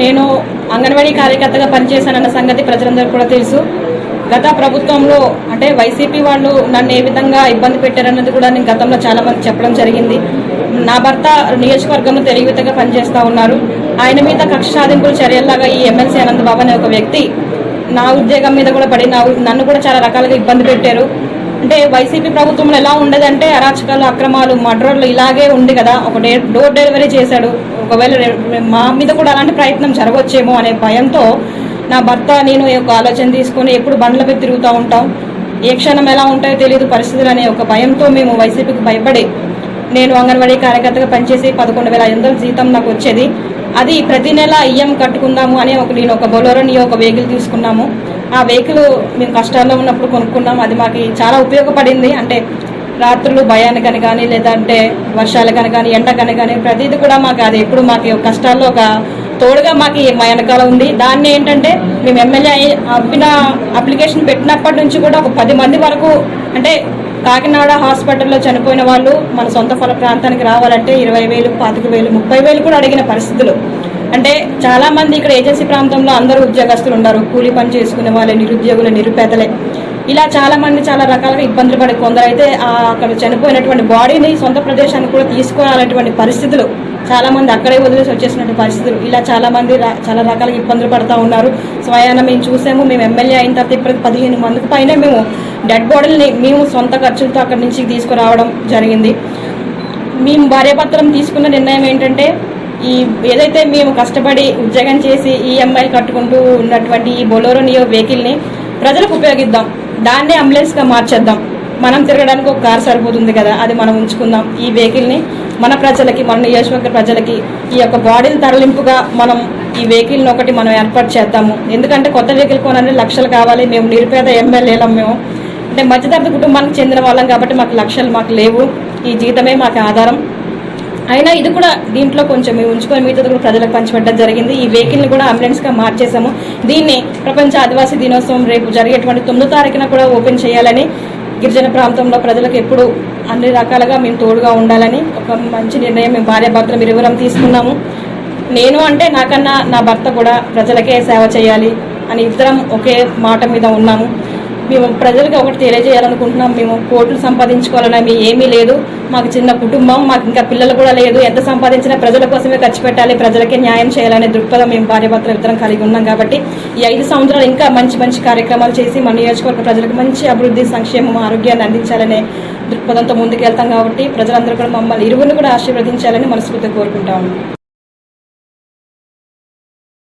నేను అంగన్వాడీ కార్యకర్తగా పనిచేశానన్న సంగతి ప్రజలందరూ కూడా తెలుసు. గత ప్రభుత్వంలో అంటే వైసీపీ వాళ్ళు నన్ను ఏ విధంగా ఇబ్బంది పెట్టారన్నది కూడా నేను గతంలో చాలా మంది చెప్పడం జరిగింది. నా భర్త నియోజకవర్గంలో తెలివితగా పనిచేస్తూ ఉన్నారు. ఆయన మీద కక్ష సాధింపుల చర్యల్లాగా ఈ ఎమ్మెల్సీ అనంతబాబు అనే ఒక వ్యక్తి నా ఉద్యోగం మీద కూడా పడి నన్ను కూడా చాలా రకాలుగా ఇబ్బంది పెట్టారు. అంటే వైసీపీ ప్రభుత్వంలో ఎలా ఉండదంటే అరాచకాలు, అక్రమాలు, మర్డర్లు ఇలాగే ఉంది కదా. ఒక డోర్ డెలివరీ చేశాడు. ఒకవేళ మా మీద కూడా అలాంటి ప్రయత్నం జరగవచ్చేమో అనే భయంతో నా భర్త నేను ఒక ఆలోచన తీసుకొని ఎప్పుడు బండ్ల మీద తిరుగుతూ ఉంటాం. ఏ క్షణం ఎలా ఉంటాయో తెలియదు పరిస్థితులు అనే ఒక భయంతో మేము వైసీపీకి భయపడి నేను అంగన్వాడీ కార్యకర్తగా పనిచేసి 11,500 జీతం నాకు వచ్చేది. అది ప్రతి నెల ఈఎం కట్టుకుందాము అని నేను ఒక బొలెరోని ఒక వెహికల్ తీసుకున్నాము. ఆ వెహికల్ మేము కష్టాల్లో ఉన్నప్పుడు కొనుక్కున్నాము. అది మాకు చాలా ఉపయోగపడింది. అంటే రాత్రులు భయానికని కానీ లేదంటే వర్షాలకని కానీ ఎండకని కానీ ప్రతిదీ కూడా మాకు అది ఎప్పుడు మాకు కష్టాల్లో ఒక తోడుగా మాకు మా వెనకాల ఉంది. దాన్ని ఏంటంటే మేము ఎమ్మెల్యే అప్లికేషన్ పెట్టినప్పటి నుంచి కూడా ఒక 10 మంది వరకు అంటే కాకినాడ హాస్పిటల్లో చనిపోయిన వాళ్ళు మన సొంత ప్రాంతానికి రావాలంటే 20,000, 25,000, 30,000 కూడా అడిగిన పరిస్థితులు. అంటే చాలా మంది ఇక్కడ ఏజెన్సీ ప్రాంతంలో అందరూ ఉద్యోగస్తులు ఉన్నారు. కూలీ పని చేసుకునే వాళ్ళే, నిరుద్యోగులు, నిరుపేదలే, ఇలా చాలా మంది చాలా రకాలుగా ఇబ్బందులు పడి కొందరైతే అక్కడ చనిపోయినటువంటి బాడీని సొంత ప్రదేశానికి కూడా తీసుకురావాలనేటువంటి పరిస్థితులు, చాలా మంది అక్కడే వదిలేసి వచ్చేసినటువంటి పరిస్థితులు, ఇలా చాలా మంది చాలా రకాలుగా ఇబ్బందులు పడుతూ ఉన్నారు. స్వయాన మేము చూసాము. మేము ఎమ్మెల్యే అయిన తర్వాత ఇప్పటికి 15 మందికి పైన మేము డెడ్ బాడీని మేము సొంత ఖర్చులతో అక్కడి నుంచి తీసుకురావడం జరిగింది. మేము భార్యాభర్తలం తీసుకున్న నిర్ణయం ఏంటంటే ఏదైతే మేము కష్టపడి ఉద్యోగం చేసి ఈఎంఐలు కట్టుకుంటూ ఉన్నటువంటి ఈ బొలెరో నియో వెహికల్ని ప్రజలకు ఉపయోగిద్దాం. దాన్నే అంబులెన్స్గా మార్చేద్దాం. మనం తిరగడానికి ఒక కారు సరిపోతుంది కదా, అది మనం ఉంచుకుందాం. ఈ వెహికల్ని మన ప్రజలకి, మన నియోజకవర్గ ప్రజలకి ఈ యొక్క బాడీలు తరలింపుగా మనం ఈ వెహికల్ని ఒకటి మనం ఏర్పాటు చేద్దాము. ఎందుకంటే కొత్త వెహికల్ కొనాలంటే లక్షలు కావాలి. మేము నిరుపేద ఎమ్మెల్యేలం. మేము అంటే మధ్యతరగతి కుటుంబానికి చెందిన వాళ్ళం కాబట్టి మాకు లక్షలు మాకు లేవు. ఈ జీతమే మాకు ఆధారం. అయినా ఇది కూడా దీంట్లో కొంచెం మేము ఉంచుకొని మిగతా కూడా ప్రజలకు పంచిపెట్టడం జరిగింది. ఈ వెహికల్ని కూడా అంబులెన్స్గా మార్చేసాము. దీన్ని ప్రపంచ ఆదివాసీ దినోత్సవం రేపు జరిగేటువంటి 9వ తారీఖున కూడా ఓపెన్ చేయాలని, గిరిజన ప్రాంతంలో ప్రజలకు ఎప్పుడు అన్ని రకాలుగా మేము తోడుగా ఉండాలని ఒక మంచి నిర్ణయం మేము భార్యాభర్తలు ఇరువురం తీసుకున్నాము. నేను అంటే నాకన్నా నా భర్త కూడా ప్రజలకే సేవ చేయాలి అని ఇద్దరం ఒకే మాట మీద ఉన్నాము. మేము ప్రజలకు ఒకటి తెలియజేయాలనుకుంటున్నాం. మేము కోట్లు సంపాదించుకోవాలని ఏమీ లేదు. మాకు చిన్న కుటుంబం, మాకు ఇంకా పిల్లలు కూడా లేదు. ఎంత సంపాదించినా ప్రజల కోసమే ఖర్చు పెట్టాలి, ప్రజలకే న్యాయం చేయాలనే దృక్పథం మేము భార్యాభర్తలు ఇద్దరం కలిగి ఉన్నాం. కాబట్టి ఈ 5 సంవత్సరాలు ఇంకా మంచి మంచి కార్యక్రమాలు చేసి మన నియోజకవర్గ ప్రజలకు మంచి అభివృద్ధి, సంక్షేమం, ఆరోగ్యాన్ని అందించాలనే దృక్పథంతో ముందుకెళ్తాం. కాబట్టి ప్రజలందరూ కూడా మమ్మల్ని ఇరువురిని కూడా ఆశీర్వదించాలని మనస్ఫూర్తిగా కోరుకుంటాము.